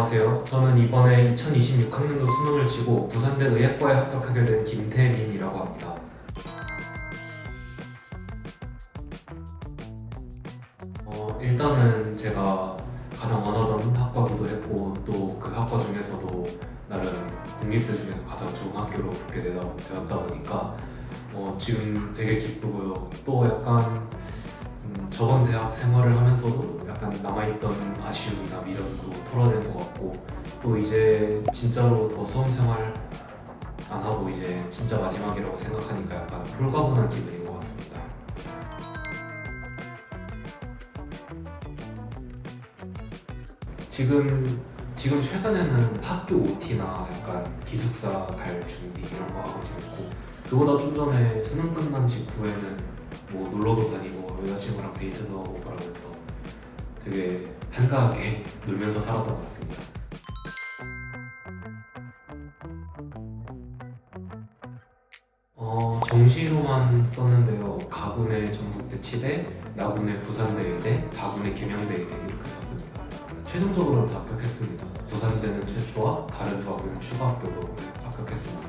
안녕하세요. 저는 이번에 2026학년도 수능을 치고 부산대 의학과에 합격하게 된 김태민이라고 합니다. 일단은 제가 가장 원하던 학과기도 했고 또 그 학과 중에서도 나름 국립대 중에서 가장 좋은 학교로 붙게 되었다 보니까 지금 되게 기쁘고요. 또 약간 저번 대학 생활을 하면서도 약간 남아있던 아쉬움이나 미련도 털어낸 것 같고 또 이제 진짜로 더 수험 생활 안 하고 이제 진짜 마지막이라고 생각하니까 약간 홀가분한 기분인 것 같습니다. 지금 최근에는 학교 OT나 약간 기숙사 갈 준비 이런 거 하고 지냈고 그보다 좀 전에 수능 끝난 직후에는 뭐 놀러도 다니고 여자친구랑 데이트도 하고 그러면서 되게 한가하게 놀면서 살았던 것 같습니다. 정시로만 썼는데요. 가군의 전북대 치대, 나군의 부산대 의대, 다군의 계명대 의대 이렇게 썼습니다. 최종적으로는 다 합격했습니다. 부산대는 최초와 다른 두 학교는 추가 합격으로 합격했습니다.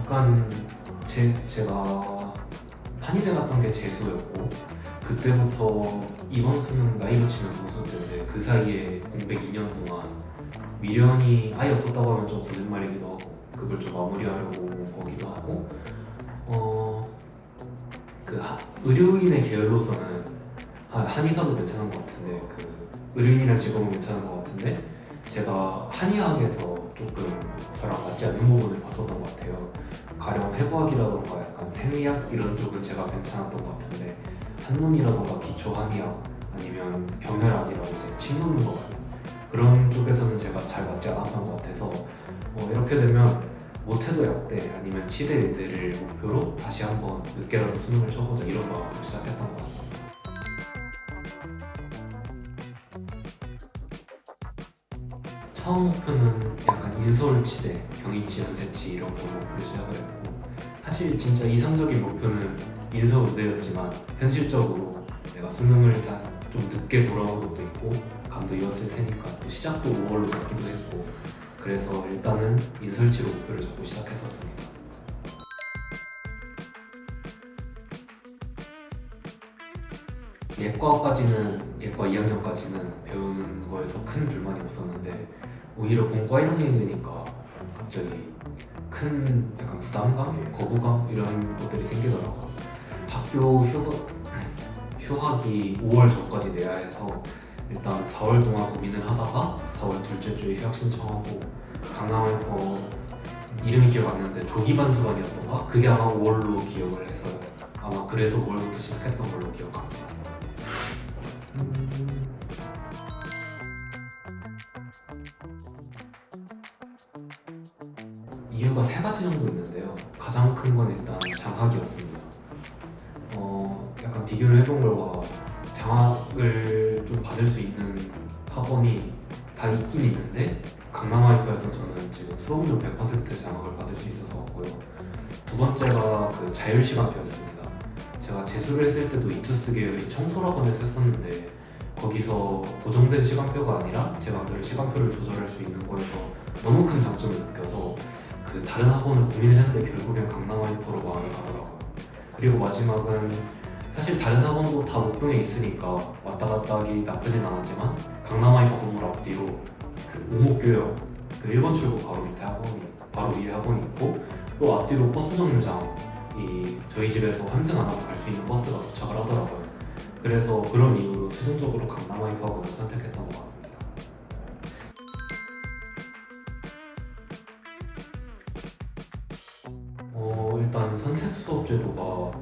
약간 제가 한의대 갔던 게 재수였고 그때부터 이번 수능 나이로 치면 무수 때인데 그 사이에 공백 2년 동안 미련이 아예 없었다고 하면 좀 거짓말이기도 하고 그걸 좀 마무리하려고 온 거기도 하고 의료인의 계열로서는 한의사도 괜찮은 것 같은데 의료인이라는 직업은 괜찮은 것 같은데 제가 한의학에서 조금 저랑 맞지 않는 부분을 봤었던 것 같아요. 가령 해부학이라던가 약간 생리학 이런 쪽은 제가 괜찮았던 것 같은데 한문이라던가 기초 한의학 아니면 병혈학이라고 이제 침 놓는 거 같아요. 그런 쪽에서는 제가 잘 맞지 않았던 것 같아서 이렇게 되면 못해도 약대 아니면 치대 의대를 목표로 다시 한번 늦게라도 수능을 쳐보자 이런 마음으로 시작했던 것 같습니다. 처음 목표는 약간 인서울치대, 경희치, 연세치 이런 거 목표를 시작을 했고 사실 진짜 이상적인 목표는 인서울대였지만 현실적으로 내가 수능을 다 좀 늦게 돌아온 것도 있고 감도 이었을 테니까 또 시작도 5월로 받기도 했고 그래서 일단은 인설치로 목표를 잡고 시작했었습니다. 예과 2학년까지는 배우는 거에서 큰 불만이 없었는데 오히려 본과 1학년이 되니까 갑자기 큰 약간 부담감, 거부감 이런 것들이 생기더라고요. 학교 휴학이 5월 전까지 내야 해서 일단 4월 동안 고민을 하다가 4월 둘째 주에 휴학 신청하고 강남을거 이름이 기억 안 나는데 조기반수반이었던가? 그게 아마 5월로 기억을 해서 아마 그래서 5월부터 시작했던 걸로 기억합니다. 이유가 세 가지 정도 있는데요. 가장 큰 건 일단 장학이었습니다. 약간 비교를 해본 결과 장학을 좀 받을 수 있는 학원이 다 있긴 있는데 강남아이파에서 저는 지금 수업료 100% 장학을 받을 수 있어서 왔고요. 두 번째가 자율시간표였습니다. 제가 재수를 했을 때도 이투스 계열이 청솔학원에서 했었는데 거기서 고정된 시간표가 아니라 제 맘대로 시간표를 조절할 수 있는 거에서 너무 큰 장점을 느껴서 다른 학원을 고민을 했는데 결국엔 강남아이퍼로 마음이 가더라고요. 그리고 마지막은 사실 다른 학원도 다 목동에 있으니까 왔다 갔다 하기 나쁘진 않았지만 강남아이퍼 건물 앞뒤로 오목교역 1번 출구 바로 위에 학원이 있고 또 앞뒤로 버스 정류장이 저희 집에서 환승 안 하고 갈 수 있는 버스가 도착을 하더라고요. 그래서 그런 이유로 최종적으로 강남아이퍼 학원을 선택했던 것 같습니다. 일단 선택 수업 제도가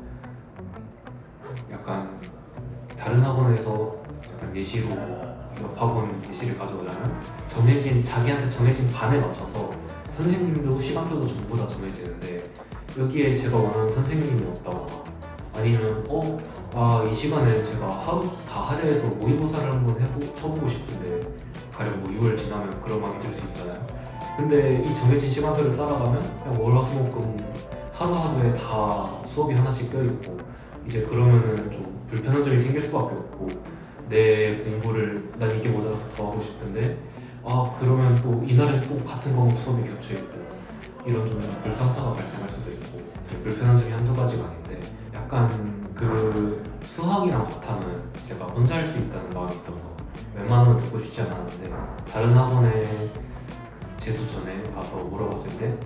약간 다른 학원에서 약간 예시로 옆 학원 예시를 가져오자면 자기한테 정해진 반에 맞춰서 선생님도 시간표도 전부 다 정해지는데 여기에 제가 원하는 선생님이 없다거나 아니면 이 시간에 제가 하루 다 할애해서 모의고사를 한번 쳐보고 싶은데 가령 뭐 6월 지나면 그런 마음이 들 수 있잖아요. 근데 이 정해진 시간표를 따라가면 그냥 월화수목금 하루하루에 다 수업이 하나씩 껴있고 이제 그러면은 좀 불편한 점이 생길 수밖에 없고 내 공부를 난 이게 모자라서 더 하고 싶은데 그러면 또 이날은 또 같은 과목 수업이 겹쳐있고 이런 좀 불상사가 발생할 수도 있고 되게 불편한 점이 한두 가지가 아닌데 약간 그 수학이랑 과탐은 제가 혼자 할 수 있다는 마음이 있어서 웬만하면 듣고 싶지 않았는데 다른 학원에 재수 전에 가서 물어봤을 때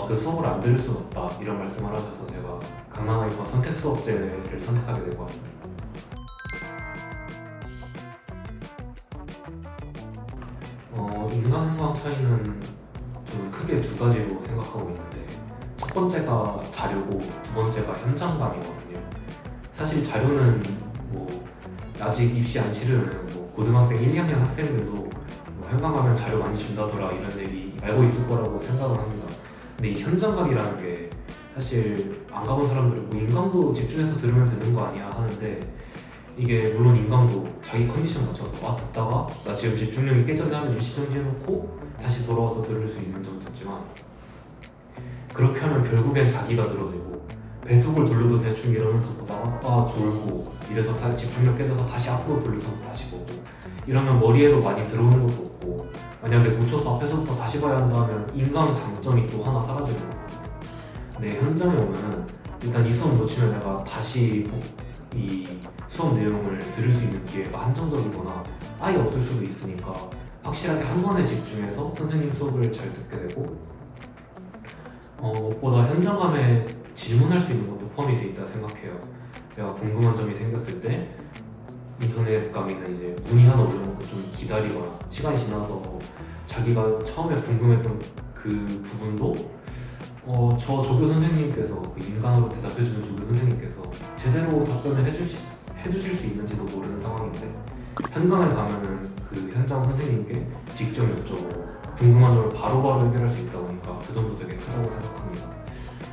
그 수업을 안 들을 수는 없다 이런 말씀을 하셔서 제가 강남아이과 선택 수업제를 선택하게 된 것 같습니다. 인간응강 차이는 저는 크게 두 가지로 생각하고 있는데 첫 번째가 자료고 두 번째가 현장감이거든요. 사실 자료는 뭐 아직 입시 안 치르는 뭐 고등학생 1, 2학년 학생들도 뭐 현장 가면 자료 많이 준다더라 이런 얘기 알고 있을 거라고 생각을 합니다. 근데 이 현장감이라는 게 사실 안 가본 사람들은 뭐 인강도 집중해서 들으면 되는 거 아니야 하는데 이게 물론 인강도 자기 컨디션 맞춰서 듣다가 나 지금 집중력이 깨졌네 하면 일시 정지해놓고 다시 돌아와서 들을 수 있는 점도 있지만 그렇게 하면 결국엔 자기가 늘어지고 배속을 돌려도 대충 이러면서 보다가 졸고 이래서 집중력 깨져서 다시 앞으로 돌려서 다시 보고 이러면 머리에도 많이 들어오는 것도 없고 만약에 놓쳐서 앞에서부터 다시 봐야 한다 하면 인강 장점이 또 하나 사라지는 거거든요. 근데 현장에 오면은 일단 이 수업 놓치면 내가 다시 이 수업 내용을 들을 수 있는 기회가 한정적이거나 아예 없을 수도 있으니까 확실하게 한 번에 집중해서 선생님 수업을 잘 듣게 되고 무엇보다 현장감에 질문할 수 있는 것도 포함이 돼 있다 생각해요. 제가 궁금한 점이 생겼을 때 인터넷 강의는 이제 문의 하나 올려놓고 좀 기다리거나 시간이 지나서 자기가 처음에 궁금했던 그 부분도 저 조교 선생님께서 그 인간으로 대답해주는 조교 선생님께서 제대로 답변을 해주실 수 있는지도 모르는 상황인데 현장에 가면은 그 현장 선생님께 직접 여쭤보고 궁금한 점을 바로바로 해결할 수 있다 보니까 그 점도 되게 크다고 생각합니다.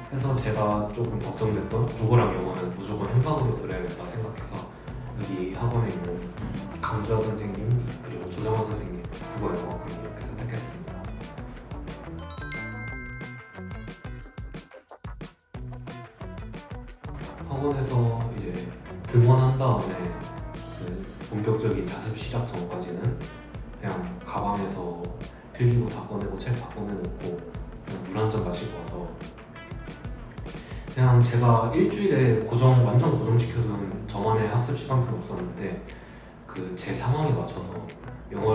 그래서 제가 조금 걱정됐던 국어랑 영어는 무조건 현장으로 들어야겠다 생각해서 여기 학원에 있는 강주하 선생님 그리고 조정원 선생님 국어 영어 강의 이렇게 선택했습니다. 학원에서 이제 등원한 다음에 그 본격적인 자습 시작 전까지는 그냥 가방에서 필기구 다 꺼내고 책 다 꺼내놓고 그냥 물 한 잔 마시고 와서 그냥 제가 일주일에 완전 고정시켜둔 저만의 학습 시간표는 없었는데 그 제 상황에 맞춰서 영어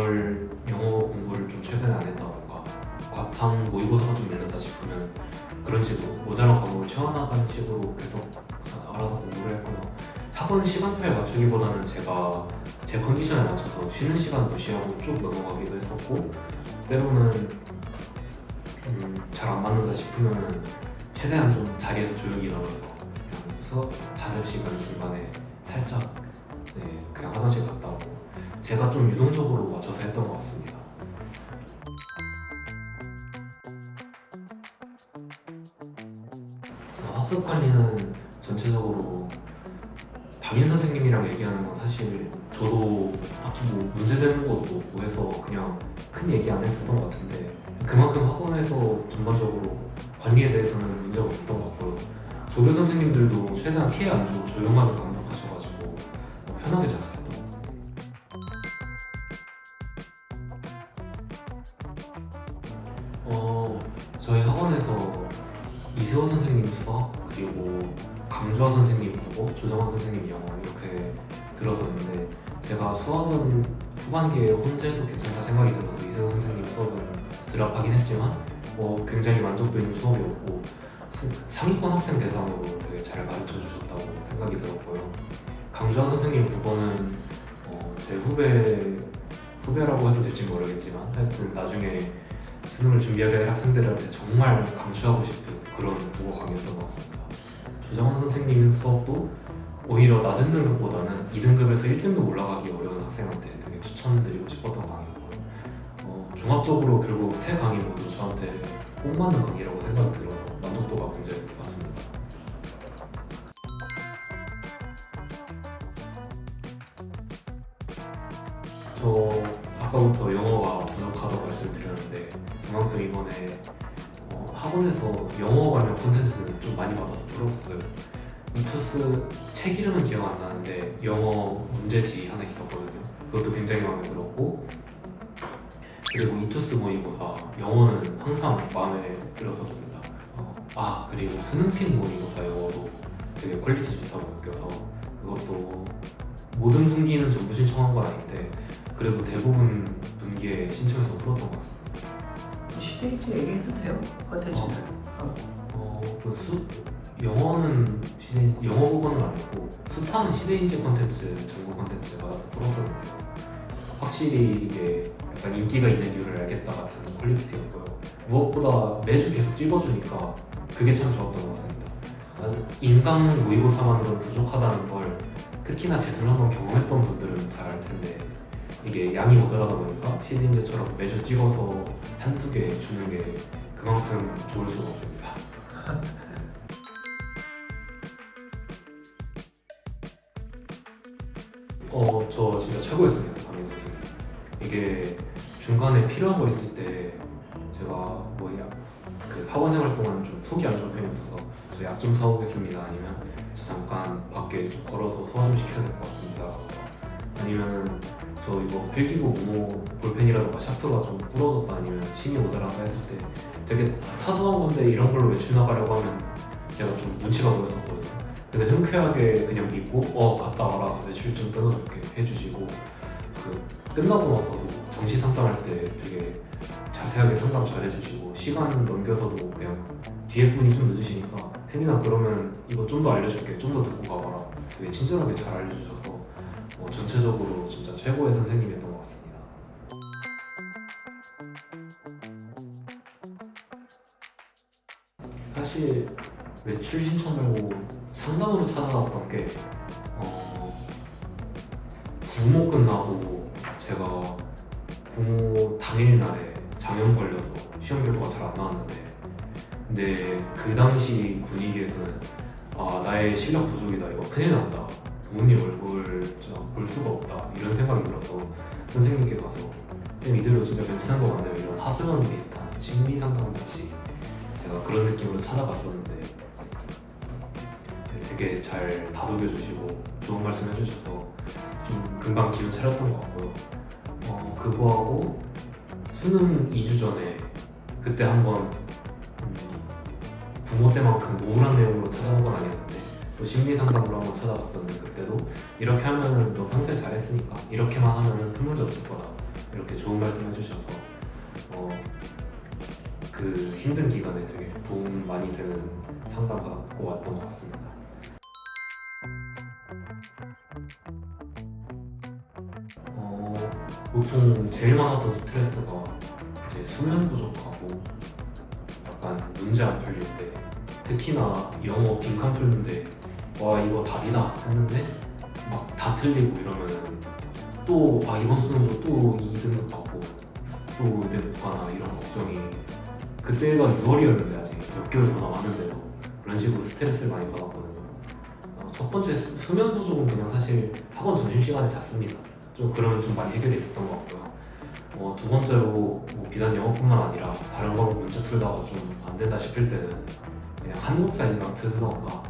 공부를 좀 최근에 안 했다던가 과탐 모의고사가 좀 밀렸다 싶으면 그런 식으로 모자란 과목을 채워나가는 식으로 계속 알아서 공부를 했거나 학원 시간표에 맞추기보다는 제가 제 컨디션에 맞춰서 쉬는 시간 무시하고 쭉 넘어가기도 했었고 때로는 잘 안 맞는다 싶으면은 최대한 좀 자리에서 조용히 일어나서 그냥 수업 자습 시간 중간에 살짝 그냥 화장실 갔다 오고 제가 좀 유동적으로 맞춰서 했던 것 같습니다. 학습 관리는 전체적으로 담임 선생님이랑 얘기하는 건 사실 저도 딱히 뭐 문제되는 것도 없고 해서 그냥 큰 얘기 안 했었던 것 같은데 그만큼 학원에서 전반적으로 관리에 대해서는 문제가 없었던 것 같고요. 조교 선생님들도 최대한 피해 안 주고 조용하게 감독하셔가지고 편하게 자습했던 것 같아요. 저희 학원에서 이세호 선생님 수학 그리고 강주하 선생님 국어, 조정원 선생님 영어 이렇게 들었었는데 제가 수학은 후반기에 혼자 해도 괜찮다 생각이 들어서 이세호 선생님 수업은 드랍하긴 했지만 굉장히 만족도 있는 수업이었고 상위권 학생 대상으로 되게 잘 가르쳐 주셨다고 생각이 들었고요. 강주하 선생님 국어는 제 후배라고 해도 될지 모르겠지만 하여튼 나중에 수능을 준비하게 될 학생들한테 정말 강추하고 싶은 그런 국어 강의였던 것 같습니다. 조정원 선생님 수업도 오히려 낮은 등급보다는 2등급에서 1등급 올라가기 어려운 학생한테 되게 추천드리고 싶었던 강의고요. 종합적으로 결국 세 강의 모두 저한테 꼭 맞는 강의라고 생각이 들어서 만족도가 굉장히 높았습니다. 아까부터 영어가 부족하다고 말씀드렸는데 그만큼 이번에 학원에서 영어 관련 콘텐츠는 좀 많이 받아서 풀었었어요. 이투스 책 이름은 기억 안 나는데 영어 문제지 하나 있었거든요. 그것도 굉장히 마음에 들었고, 그리고 이투스 모의고사 영어는 항상 마음에 들었었습니다. 그리고 수능핀 모의고사 영어도 되게 퀄리티 좋다고 느껴서 그것도 모든 분기는 전부 신청한 건 아닌데 그래도 대부분 분기에 신청해서 풀었던 것 같습니다. 시데이트 얘기해도 돼요? 컨텐츠들. 영어는 영어 국어는 아니고 수타는 시대인재 콘텐츠 전국 콘텐츠 받아서 풀었었는데요. 확실히 이게 약간 인기가 있는 이유를 알겠다 같은 퀄리티였고요. 무엇보다 매주 계속 찍어주니까 그게 참 좋았던 것 같습니다. 인강 모의고사만으로는 부족하다는 걸 특히나 재수를 한번 경험했던 분들은 잘 알 텐데 이게 양이 모자라다 보니까 시대인재처럼 매주 찍어서 한두 개 주는 게 그만큼 좋을 수가 없습니다. 저 진짜 최고였습니다. 담임 선생님. 이게 중간에 필요한 거 있을 때 제가 그 학원 생활 동안 좀 속이 안 좋은 편이 없어서 저 약 좀 사오겠습니다. 아니면 저 잠깐 밖에 좀 걸어서 소화 좀 시켜야 될 것 같습니다. 아니면 저 이거 필기구 모모 볼펜이라든가 샤프가 좀 부러졌다 아니면 심이 모자라다 했을 때 되게 사소한 건데 이런 걸로 외출 나가려고 하면 제가 좀 눈치가 보였었거든요. 근데 흔쾌하게 그냥 믿고 갔다 와라 외출 좀 끊어줄게 해주시고 그 끝나고 나서도 정시 상담할 때 되게 자세하게 상담 잘 해주시고 시간 넘겨서도 그냥 뒤에 분이 좀 늦으시니까 혜민아 그러면 이거 좀 더 알려줄게 좀 더 듣고 가봐라 되게 친절하게 잘 알려주셔서 전체적으로 진짜 최고의 선생님이었던 것 같습니다. 사실 외출 신청 말고 상담으로 찾아왔던 게 구모 끝나고 제가 구모 당일날에 장염 걸려서 시험 결과가 잘 안 나왔는데 근데 그 당시 분위기에서는 나의 실력 부족이다 이거 큰일 난다 부모님 얼굴 볼 수가 없다 이런 생각이 들어서 선생님께 가서 선생님 이대로 진짜 괜찮은 거 같네요 이런 하소연 비슷한 심리 상담 같이 제가 그런 느낌으로 찾아갔었는데 되게 잘 다독여 주시고 좋은 말씀 해주셔서 좀 금방 기운 차렸던 것 같고요. 그거하고 수능 2주 전에 그때 한번 구모 때만큼 우울한 내용으로 찾아온 건 아니었는데 또 심리 상담으로 한번 찾아봤었는데 그때도 이렇게 하면은 너 평소에 잘했으니까 이렇게만 하면은 큰 문제 없을 거다 이렇게 좋은 말씀 해주셔서 그 힘든 기간에 되게 도움 많이 되는 상담 받고 왔던 것 같습니다. 보통 제일 많았던 스트레스가 이제 수면 부족하고 약간 문제 안 풀릴 때 특히나 영어 빈칸 풀는데 와 이거 답이다 했는데 막 다 틀리고 이러면은 또 이번 수능도 또 2등급 받고 또 의대 못 가나 이런 걱정이 그때가 6월이었는데 아직 몇 개월 더 남았는데도 그런 식으로 스트레스를 많이 받았거든요. 첫 번째 수면 부족은 그냥 사실 학원 점심시간에 잤습니다. 좀 그러면 좀 많이 해결이 됐던 것 같고요. 두 번째로 비단 영어뿐만 아니라 다른 과목 문제 풀다가 좀 안 된다 싶을 때는 그냥 한국사 인강 틀던가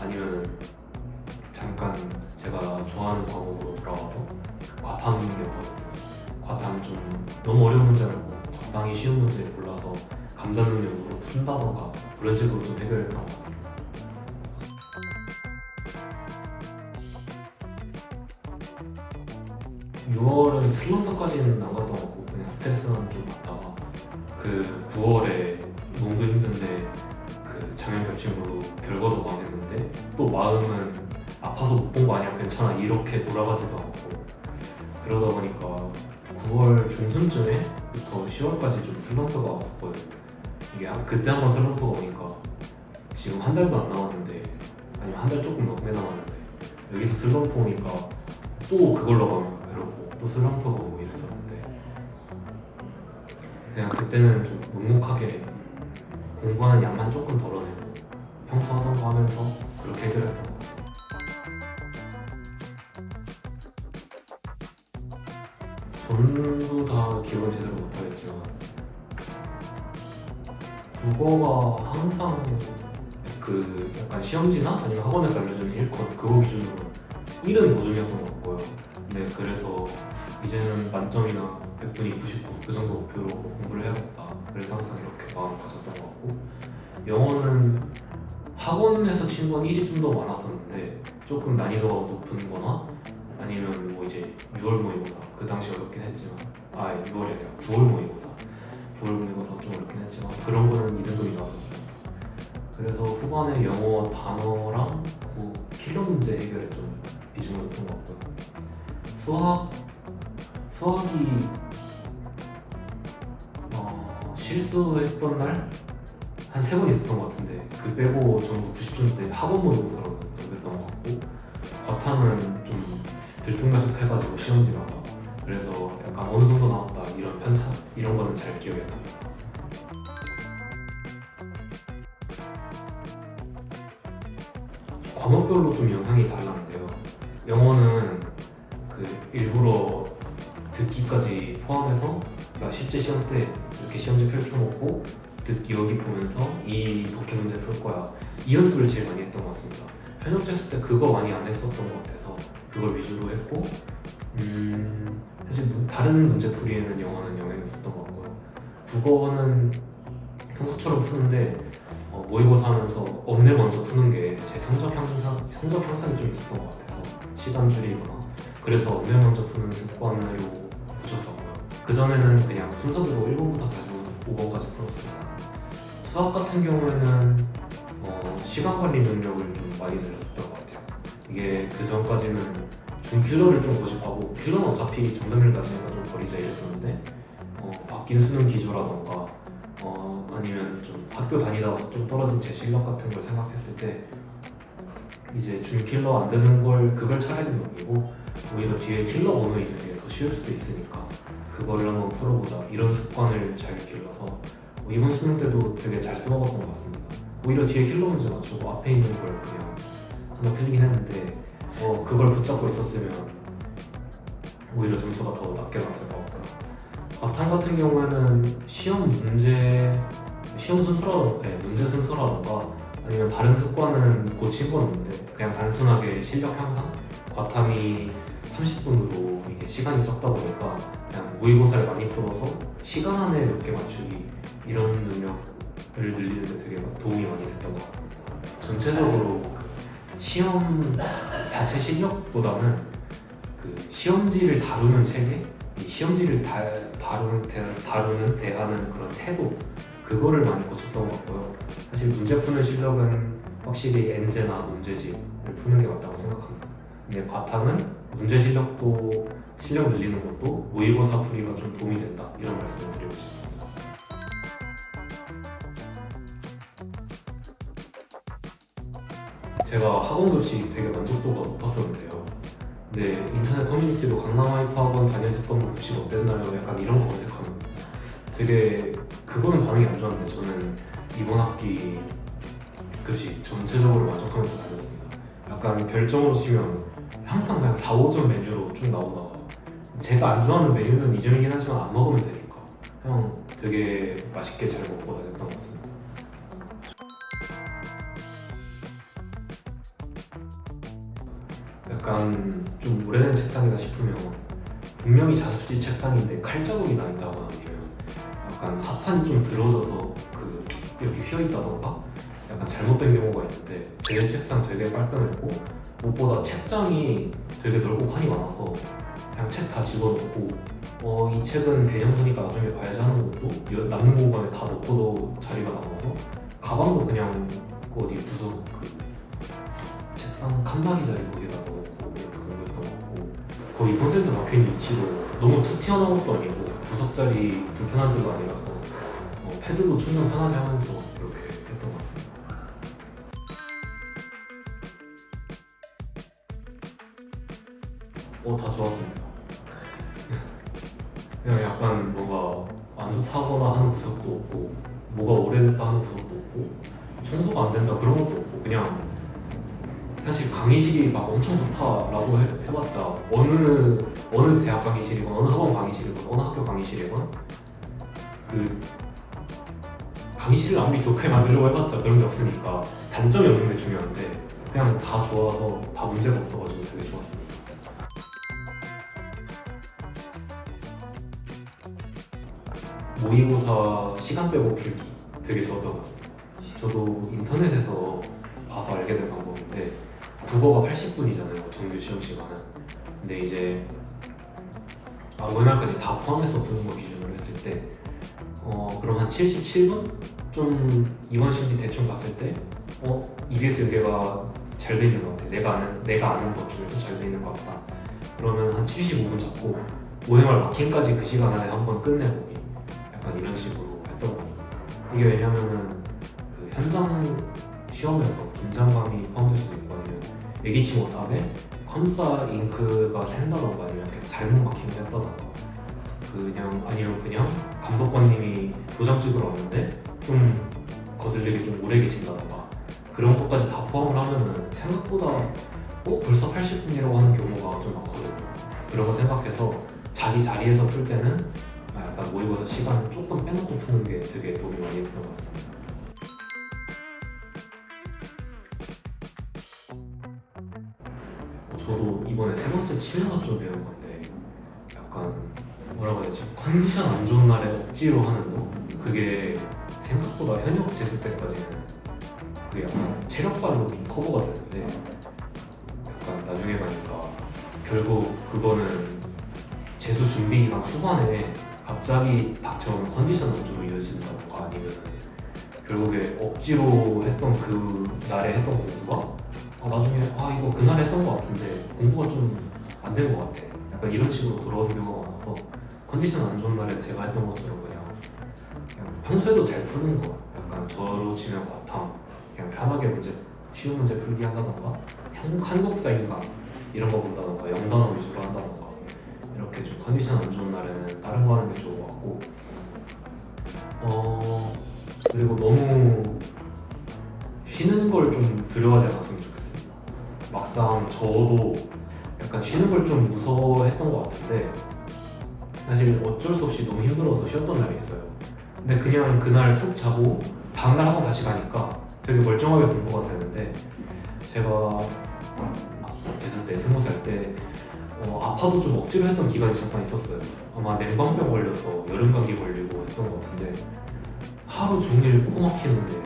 아니면은 잠깐 제가 좋아하는 과목으로 돌아와서 그 과탐이었거든요. 과탐 좀 너무 어려운 문제 말고 적당히 쉬운 문제 골라서 감자 능력으로 푼다던가 그런 식으로 좀 해결했던 것 같습니다. (6월은) 슬럼프까지는 안 갔던 것 같고 그냥 스트레스만 좀 받다가 그 9월에 농도 힘든데 그 장염 겹침으로 결과도 망했는데 또 마음은 아파서 못 본 거 아니야 괜찮아 이렇게 돌아가지도 않고 그러다 보니까 9월 중순쯤에부터 10월까지 좀 슬럼프가 왔었거든요. 이게 그때 한번 슬럼프가 오니까 지금 한 달도 안 남았는데 아니면 한 달 조금 넘게 남았는데 여기서 슬럼프 오니까 또 그걸로 가면 괴롭고 또 슬럼프가 오고 이랬었는데 그냥 그때는 좀 묵묵하게 공부하는 양만 조금 덜어내고 평소 하던 거 하면서 그렇게 해결했던 것 같습니다. 전부 다 기억은 제대로 못하겠지만 국어가 항상 그 약간 시험지나 아니면 학원에서 알려주는 1컷 그거 기준으로 1은 고정이었던 것 같고요. 네, 그래서 이제는 만점이나 100분이 99 그 정도 목표로 공부를 해야겠다. 그래서 항상 이렇게 마음을 가졌던 것 같고, 영어는 학원에서 친 건 1이 좀 더 많았었는데 조금 난이도가 높은 거나 아니면 뭐 이제 6월 모의고사 그 당시 어렵긴 했지만 6월이 아니라 9월 모의고사 좀 어렵긴 했지만 그런 거는 2등급이 나왔었어요. 그래서 후반에 영어 단어랑 그 킬러 문제 해결에 좀 비중을 뒀던 것 같고요. 수학이 실수했던 날 한 3번 있었던 것 같은데 그 빼고 전부 90점대 학원 모의고사로 했던 것 같고, 과탐은 좀 들쑥날쑥해가지고 시험지마다 그래서 약간 어느 정도 나왔다 이런 편차 이런 거는 잘 기억이 안 납니다. 과목별로 좀 영향이 달랐는데요. 영어는 그 일부러 듣기까지 포함해서 그러니까 실제 시험 때 이렇게 시험지 펼쳐놓고 듣기 여기 보면서 이 독해 문제 풀 거야 이 연습을 제일 많이 했던 것 같습니다. 현역 재수 때 그거 많이 안 했었던 것 같아서 그걸 위주로 했고, 사실 다른 문제 풀이에는 영어는 영향이 없었던 것 같고요. 국어는 평소처럼 푸는데 모의고사 하면서 업내 먼저 푸는 게 제 성적 향상이 좀 있었던 것 같아서 시간 줄이거나 그래서 업내 먼저 푸는 습관으로 붙였었고요. 그전에는 그냥 순서대로 1번부터 45번까지 풀었습니다. 수학 같은 경우에는 시간 관리 능력을 좀 많이 늘렸었던 것 같아요. 이게 그 전까지는 준킬러를 좀 고집하고 킬러는 어차피 정답률 낮으니까 좀 버리자 이랬었는데 바뀐 수능 기조라던가 아니면 좀 학교 다니다가 좀 떨어진 제 실력 같은 걸 생각했을 때 이제 준킬러 안 되는 걸 그걸 차라리 넘기고 오히려 뒤에 킬러 번호 있는 게 더 쉬울 수도 있으니까 그거를 한번 풀어보자 이런 습관을 잘 길러서 이번 수능 때도 되게 잘 써먹었던 것 같습니다. 오히려 뒤에 킬러 문제 맞추고 앞에 있는 걸 그냥 하나 틀리긴 했는데 그걸 붙잡고 있었으면 오히려 점수가 더 낮게 나왔을 것 같고요. 과탐 같은 경우에는 문제 순서라던가 아니면 다른 습관은 고친 건 없는데 그냥 단순하게 실력 향상? 과탐이 30분으로 이게 시간이 적다 보니까 그냥 모의고사를 많이 풀어서 시간 안에 몇 개 맞추기 이런 능력을 늘리는 데 되게 도움이 많이 됐던 것 같습니다. 전체적으로 시험 자체 실력보다는 그 시험지를 다루는 체계, 이 시험지를 대하는 그런 태도 그거를 많이 고쳤던 것 같고요. 사실 문제 푸는 실력은 확실히 엔제나 문제집을 푸는 게 맞다고 생각합니다. 근데 과탐은 문제 실력 늘리는 것도 모의고사 풀이가 좀 도움이 된다 이런 말씀을 드리고 싶습니다. 제가 학원 급식 되게 만족도가 높았었는데요. 근데 인터넷 커뮤니티로 강남와이프 학원 다녔었던 분 급식 어땠나요? 약간 이런 거 검색하면 되게 그거는 반응이 안 좋았는데 저는 이번 학기 급식 전체적으로 만족하면서 다녔습니다. 약간 별점으로 치면 항상 그냥 4, 5점 메뉴로 쭉 나오다가 제가 안 좋아하는 메뉴는 2점이긴 하지만 안 먹으면 되니까 그냥 되게 맛있게 잘 먹고 다녔던 것 같습니다. 약간 좀 오래된 책상이다 싶으면 분명히 자습실 책상인데 칼자국이 나 있다거나 아니면 약간 합판이 좀 들어져서 이렇게 휘어있다던가 약간 잘못된 경우가 있는데 제 책상 되게 깔끔했고 무엇보다 책장이 되게 넓고 칸이 많아서 그냥 책 다 집어넣고 이 책은 개념서니까 나중에 봐야지 하는 것도 남는 공간에 다 넣고도 자리가 남아서 가방도 그냥 어디 구석 책상 칸막이 자리 거기다 넣어놓고 이렇게 공부했던 것 같고 거기 콘센트 박혀있는 위치도 너무 툭 튀어나온 것도 아니고 구석 자리 불편한 데도 아니라서 패드도 충전 편하게 하면서 이렇게 했던 것 같습니다. 다 좋았습니다. 그냥 약간 뭔가 안 좋다거나 하는 구석도 없고 뭐가 오래됐다 하는 구석도 없고 청소가 안 된다 그런 것도 없고 그냥 사실 강의실이 막 엄청 좋다라고 해봤자 어느 대학 강의실이건 어느 학원 강의실이건 어느 학교 강의실이건 그 강의실을 아무리 좋게 만들려고 해봤자 그런 게 없으니까 단점이 없는 게 중요한데 그냥 다 좋아서 다 문제가 없어가지고 되게 좋았습니다. 모의고사 시간 빼고 풀기 되게 좋았던 것 같습니다. 저도 인터넷에서 봐서 알게 된 방법인데 국어가 80분이잖아요. 정규 시험 시간은. 근데 이제 OMR까지 다 포함해서 푸는 거 기준으로 했을 때 그럼 한 77분? 좀 이번 시험지 대충 봤을 때 EBS 연계가 잘 돼 있는 것 같아. 내가 아는 것 중에서 잘 돼 있는 것 같다. 그러면 한 75분 잡고 OMR 마킹까지 그 시간 안에 한번 끝내보기. 약간 이런 식으로 했던 것 같습니다. 이게 왜냐면은 그 현장 시험에서 긴장감이 포함될 수도 있고 아니면 예기치 못하게 컴사 잉크가 샌다던가 아니면 그냥 잘못 마킹을 했다던가 아니면 그냥 감독관님이 도장 찍으러 왔는데 좀 거슬리게 좀 오래 계신다던가 그런 것까지 다 포함을 하면은 생각보다 벌써 80분이라고 하는 경우가 좀 많거든요. 그런 거 생각해서 자기 자리에서 풀 때는 약간 모의고사 시간 조금 빼놓고 푸는 게 되게 도움이 많이 되는 것 같습니다. 저도 이번에 세 번째 치명사 좀 배운 건데 약간 뭐라고 해야 되지? 컨디션 안 좋은 날에 억지로 하는 거? 그게 생각보다 현역 재수 때까지는 그게 약간 체력발로 좀 커버가 되는데 약간 나중에 가니까 결국 그거는 재수 준비 기간 후반에 갑자기 닥쳐오는 컨디션 안 좋으로 이어진다던가 아니면 결국에 억지로 했던 그 날에 했던 공부가 나중에 이거 그날 했던 것 같은데 공부가 좀 안 된 것 같아. 약간 이런 식으로 돌아오는 경우가 많아서 컨디션 안 좋은 날에 제가 했던 것처럼 그냥 평소에도 잘 푸는 거 약간 저로 치면 과탐 그냥 편하게 쉬운 문제 풀기 한다던가 한국사인가 이런 거 본다던가 영단어 위주로 한다던가 이렇게 좀 컨디션 안 좋은 날에는 다른 거 하는 게 좋은 것 같고 그리고 너무 쉬는 걸 좀 두려워하지 않았으면 좋겠습니다. 막상 저도 약간 쉬는 걸 좀 무서워했던 것 같은데 사실 어쩔 수 없이 너무 힘들어서 쉬었던 날이 있어요. 근데 그냥 그날 푹 자고 다음날 학원 다시 가니까 되게 멀쩡하게 공부가 되는데 제가 재수 때 20살 때 아파도 좀 억지로 했던 기간이 잠깐 있었어요. 아마 냉방병 걸려서 여름 감기 걸리고 했던 것 같은데 하루 종일 코 막히는데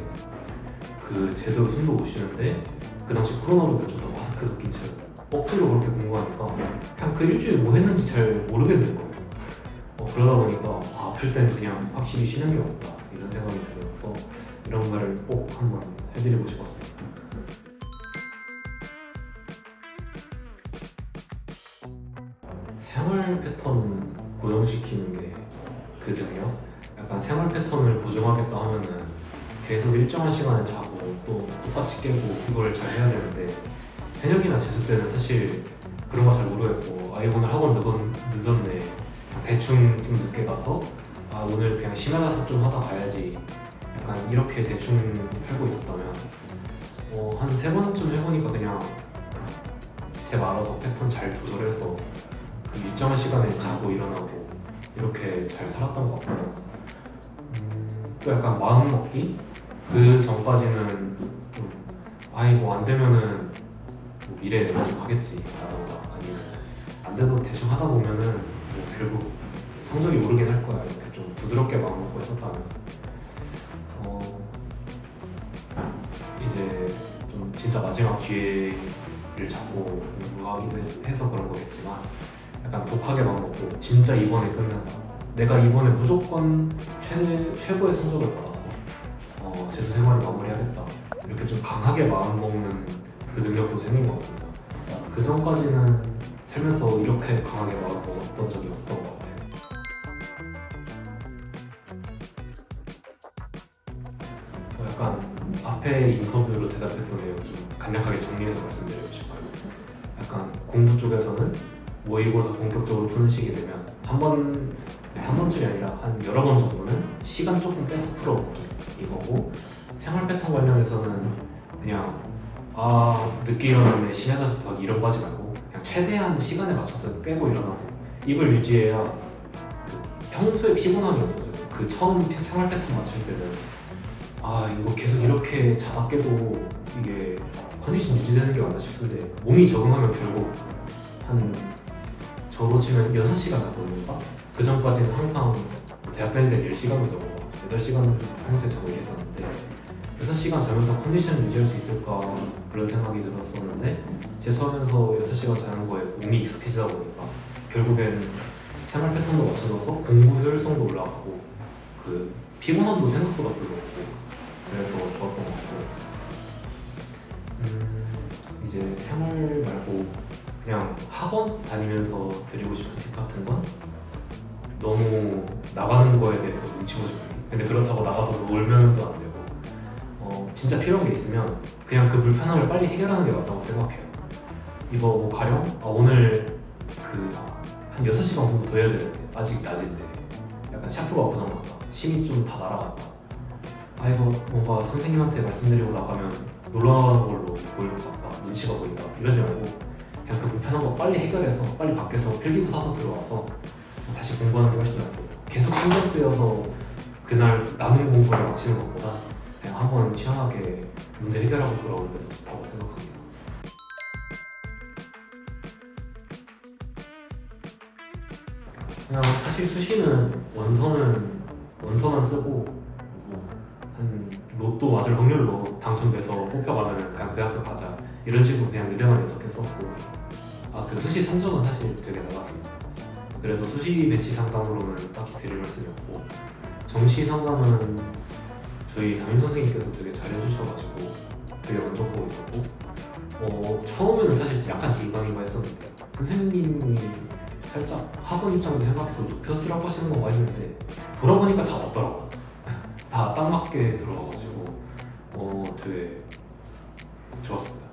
제대로 숨도 못 쉬는데 그 당시 코로나도 겹쳐서 마스크도 낀 채로 억지로 그렇게 공부하니까 그냥 그 일주일 뭐 했는지 잘 모르겠는 거예요. 그러다 보니까 아플 땐 그냥 확실히 쉬는 게 맞다 이런 생각이 들어서 이런 말을 꼭 한번 해드리고 싶었어요. 생활 패턴 고정시키는 게 그 능력? 약간 생활 패턴을 고정하겠다 하면은 계속 일정한 시간에 자고 또 똑같이 깨고 이걸 잘 해야 되는데 현역이나 재수 때는 사실 그런 거 잘 모르겠고 오늘 학원 늦었네 그냥 대충 좀 늦게 가서 오늘 그냥 심야자습 좀 하다 가야지 약간 이렇게 대충 살고 있었다면 한 3번쯤 해보니까 그냥 제가 알아서 패턴 잘 조절해서 그 일정한 시간에 자고 일어나고 이렇게 잘 살았던 것 같고요. 또 약간 마음먹기? 그 전까지는 이거 안 되면은 미래에 내가 좀 하겠지 라던가 아니면 안 돼도 대충 하다 보면은 결국 성적이 오르긴 할 거야 이렇게 좀 부드럽게 마음먹고 했었다면 이제 좀 진짜 마지막 기회를 잡고 공부하기도 해서 그런 거겠지만 약간 독하게 마음먹고 진짜 이번에 끝낸다 내가 이번에 무조건 최고의 성적을 받아서 재수 생활을 마무리하겠다 이렇게 좀 강하게 마음먹는 그 능력도 생긴 것 같습니다. 그 전까지는 살면서 이렇게 강하게 마음먹었던 적이 없던 것 같아요. 약간 앞에 인터뷰로 대답했던 내용 좀 간략하게 정리해서 말씀드리고 싶어요. 약간 공부 쪽에서는 모의고사 본격적으로 푸는 시기 되면 한 번쯤이 아니라 한 여러 번 정도는 시간 조금 빼서 풀어보기 이거고 생활 패턴 관련해서는 그냥 늦게 일어났네 심야자습 하기 이런 거 하지 말고 그냥 최대한 시간에 맞춰서 빼고 일어나고 이걸 유지해야 평소에 피곤함이 없어져요. 처음 생활 패턴 맞출 때는 아 이거 계속 이렇게 자다 깨도 이게 컨디션 유지되는 게 맞나 싶은데 몸이 적응하면 결국 한 저로 치면 6시간 자거든요. 그 전까지는 항상 대학 다닐 때 10시간도 자고 8시간 평소에 자고 이랬었는데 6시간 자면서 컨디션을 유지할 수 있을까 그런 생각이 들었었는데 재수하면서 6시간 자는 거에 몸이 익숙해지다 보니까 결국에는 생활 패턴도 맞춰져서 공부 효율성도 올라가고 그 피곤함도 생각보다 별로 없고 그래서 좋았던 것 같고 이제 생활 말고 그냥 학원 다니면서 드리고 싶은 팁 같은 건 너무 나가는 거에 대해서 눈치 보지 말기. 근데 그렇다고 나가서 놀면 또 안 되고 진짜 필요한 게 있으면 그냥 그 불편함을 빨리 해결하는 게 맞다고 생각해요. 이거 뭐 가령 오늘 한 6시간 공부 더 해야 되는데 아직 낮인데 약간 샤프가 고장났다. 심이 좀 다 날아갔다. 아 이거 뭔가 선생님한테 말씀드리고 나가면 놀러 나가는 걸로 보일 것 같다. 눈치가 보인다. 이러지 말고 그냥 그 불편한 거 빨리 해결해서 빨리 밖에서 필기구 사서 들어와서 다시 공부하는 게 훨씬 낫습니다. 계속 신경 쓰여서 그날 남은 공부를 마치는 것보다 그냥 한번 시원하게 문제 해결하고 돌아오는 게 더 좋다고 생각합니다. 그냥 사실 수시는 원서만 쓰고 한 로또 맞을 확률로 당첨돼서 뽑혀가면 그냥 그 학교 가자 이런 식으로 그냥 의대만 연속했었고 그 수시 성적은 사실 되게 나갔습니다. 그래서 수시 배치 상담으로는 딱히 드릴 말씀이 없고 정시 상담은 저희 담임 선생님께서 되게 잘해주셔가지고 되게 만족하고 있었고 처음에는 사실 약간 긴가민가 했었는데 선생님이 살짝 학원 입장도 생각해서 높여 쓰라고 하시는 건가 했는데 돌아보니까 다 맞더라고요. 다 딱 맞게 들어가가지고 되게 좋았습니다.